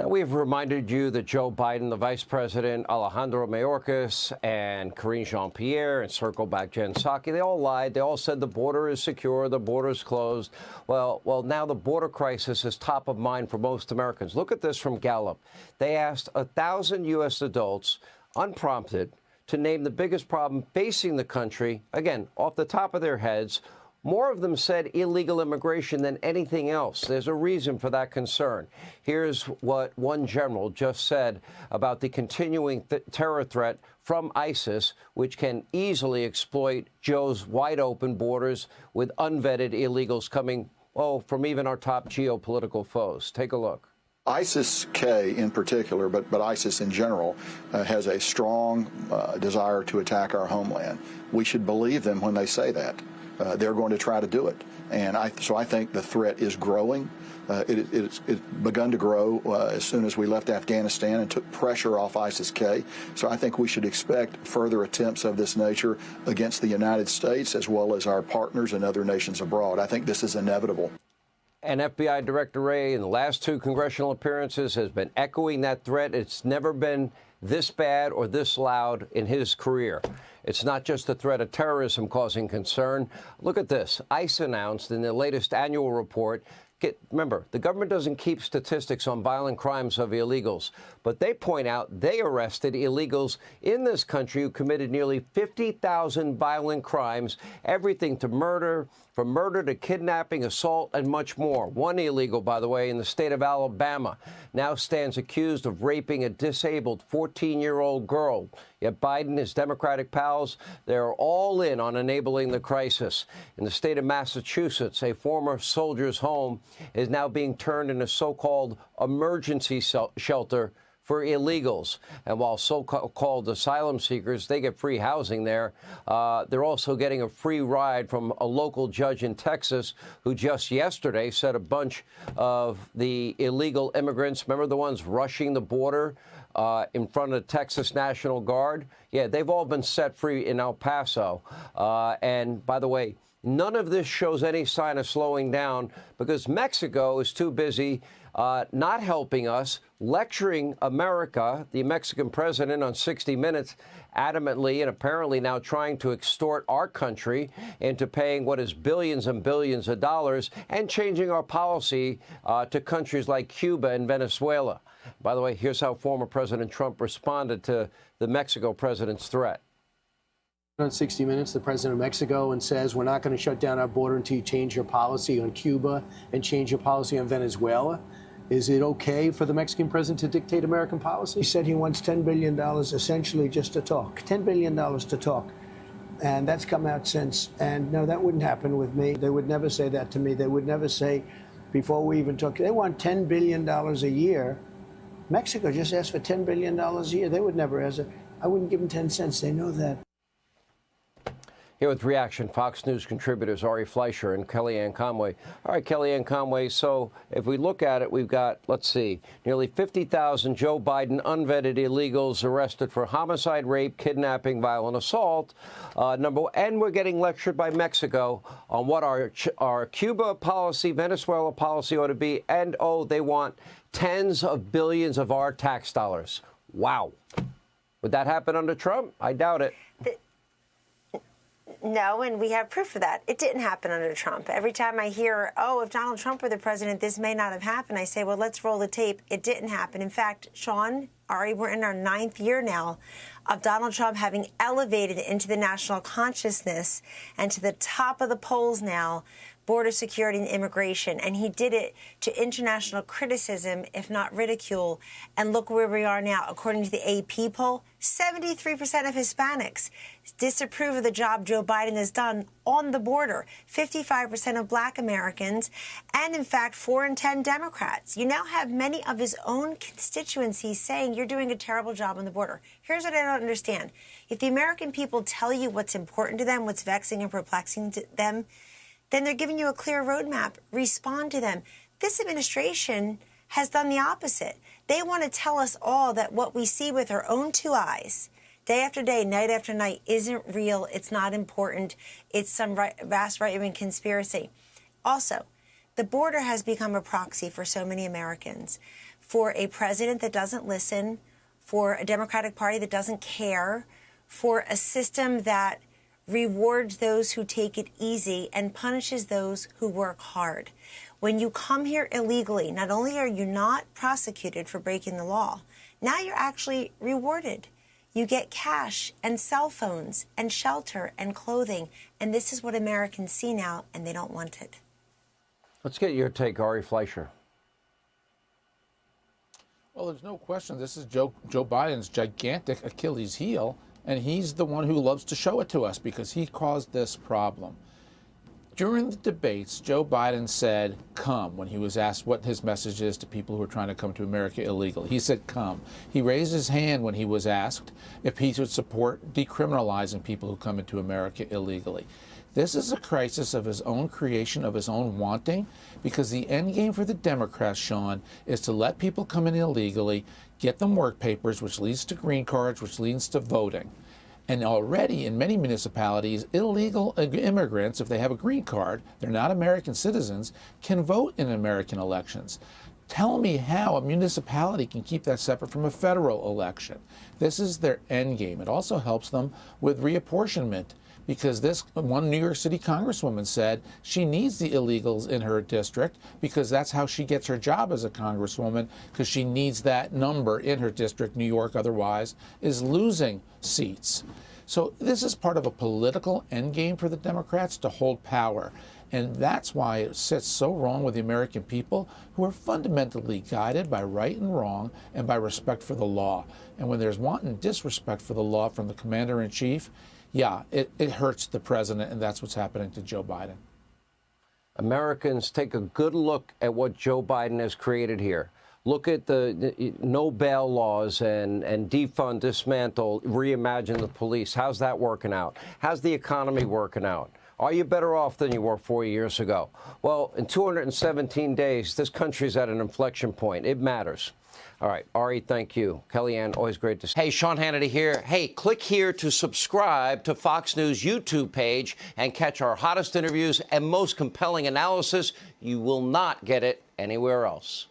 Now, we've reminded you that Joe Biden, the vice president, Alejandro Mayorkas, and Karine Jean-Pierre, and Circle Back Jen Psaki, they all lied. They all said the border is secure, the border is closed. Well, now the border crisis is top of mind for most Americans. Look at this from Gallup. They asked 1,000 U.S. adults, unprompted, to name the biggest problem facing the country, again, off the top of their heads. More of them said illegal immigration than anything else. There's a reason for that concern. Here's what one general just said about the continuing terror threat from ISIS, which can easily exploit Joe's wide-open borders with unvetted illegals coming, from even our top geopolitical foes. Take a look. ISIS-K in particular, but ISIS in general, has a strong desire to attack our homeland. We should believe them when they say that. They're going to try to do it. And so I think the threat is growing. It's begun to grow as soon as we left Afghanistan and took pressure off ISIS-K. So I think we should expect further attempts of this nature against the United States as well as our partners and other nations abroad. I think this is inevitable. And FBI Director Wray, in the last 2 congressional appearances, has been echoing that threat. It's never been this bad or this loud in his career. It's not just the threat of terrorism causing concern. Look at this. ICE announced in their latest annual report, remember, the government doesn't keep statistics on violent crimes of illegals, but they point out they arrested illegals in this country who committed nearly 50,000 violent crimes, everything to murder, from murder to kidnapping, assault, and much more. One illegal, by the way, in the state of Alabama, now stands accused of raping a disabled 14-year-old girl. Yet Biden and his Democratic pals, they're all in on enabling the crisis. In the state of Massachusetts, a former soldier's home is now being turned into a so-called emergency shelter for illegals. And while so-called asylum seekers, they get free housing there, they're also getting a free ride from a local judge in Texas who just yesterday said a bunch of the illegal immigrants, remember the ones rushing the border in front of the Texas National Guard? Yeah, they've all been set free in El Paso. And by the way, none of this shows any sign of slowing down because Mexico is too busy not helping us, lecturing America, the Mexican president on 60 Minutes, adamantly and apparently now trying to extort our country into paying what is billions and billions of dollars and changing our policy to countries like Cuba and Venezuela. By the way, here's how former President Trump responded to the Mexico president's threat. On 60 Minutes, the president of Mexico, and says we're not going to shut down our border until you change your policy on Cuba and change your policy on Venezuela. Is it okay for the Mexican president to dictate American policy? He said he wants $10 billion essentially just to talk. $10 billion to talk. And that's come out since. And no, that wouldn't happen with me. They would never say that to me. They would never say, before we even talk, they want $10 billion a year. Mexico just asked for $10 billion a year. They would never ask it. I wouldn't give them 10 cents. They know that. Here with reaction, Fox News contributors Ari Fleischer and Kellyanne Conway. All right, Kellyanne Conway, so if we look at it, we've got, let's see, nearly 50,000 Joe Biden unvetted illegals arrested for homicide, rape, kidnapping, violent assault. And we're getting lectured by Mexico on what our Cuba policy, Venezuela policy ought to be. And, they want tens of billions of our tax dollars. Wow. Would that happen under Trump? I doubt it. No, and we have proof of that. It didn't happen under Trump. Every time I hear, if Donald Trump were the president, this may not have happened, I say, well, let's roll the tape. It didn't happen. In fact, Sean, Ari, we're in our 9th year now of Donald Trump having elevated into the national consciousness and to the top of the polls now, border security and immigration. And he did it to international criticism, if not ridicule. And look where we are now. According to the AP poll, 73% of Hispanics disapprove of the job Joe Biden has done on the border, 55% of Black Americans, and in fact, 4 in 10 Democrats. You now have many of his own constituencies saying you're doing a terrible job on the border. Here's what I don't understand. If the American people tell you what's important to them, what's vexing and perplexing to them, then they're giving you a clear roadmap. Respond to them. This administration has done the opposite. They want to tell us all that what we see with our own 2 eyes, day after day, night after night, isn't real, it's not important, it's some vast right-wing conspiracy. Also, the border has become a proxy for so many Americans for a president that doesn't listen, for a Democratic Party that doesn't care, for a system that rewards those who take it easy and punishes those who work hard. When you come here illegally, not only are you not prosecuted for breaking the law, now you're actually rewarded. You get cash and cell phones and shelter and clothing. And this is what Americans see now, and they don't want it. Let's get your take, Ari Fleischer. Well, there's no question this is Joe Biden's gigantic Achilles heel, and he's the one who loves to show it to us because he caused this problem. During the debates, Joe Biden said, come, when he was asked what his message is to people who are trying to come to America illegally. He said, come. He raised his hand when he was asked if he would support decriminalizing people who come into America illegally. This is a crisis of his own creation, of his own wanting, because the end game for the Democrats, Sean, is to let people come in illegally, get them work papers, which leads to green cards, which leads to voting. And already in many municipalities, illegal immigrants, if they have a green card, they're not American citizens, can vote in American elections. Tell me how a municipality can keep that separate from a federal election. This is their end game. It also helps them with reapportionment, because this one New York City congresswoman said she needs the illegals in her district because that's how she gets her job as a congresswoman, because she needs that number in her district. New York otherwise is losing seats. So this is part of a political endgame for the Democrats to hold power. And that's why it sits so wrong with the American people, who are fundamentally guided by right and wrong and by respect for the law. And when there's wanton disrespect for the law from the commander-in-chief, yeah, it hurts the president, and that's what's happening to Joe Biden. Americans, take a good look at what Joe Biden has created here. Look at the no bail laws and defund, dismantle, reimagine the police. How's that working out? How's the economy working out? Are you better off than you were 4 years ago? Well, in 217 days, this country's at an inflection point. It matters. All right, Ari, thank you. Kellyanne, always great to see you. Hey, Sean Hannity here. Hey, click here to subscribe to Fox News YouTube page and catch our hottest interviews and most compelling analysis. You will not get it anywhere else.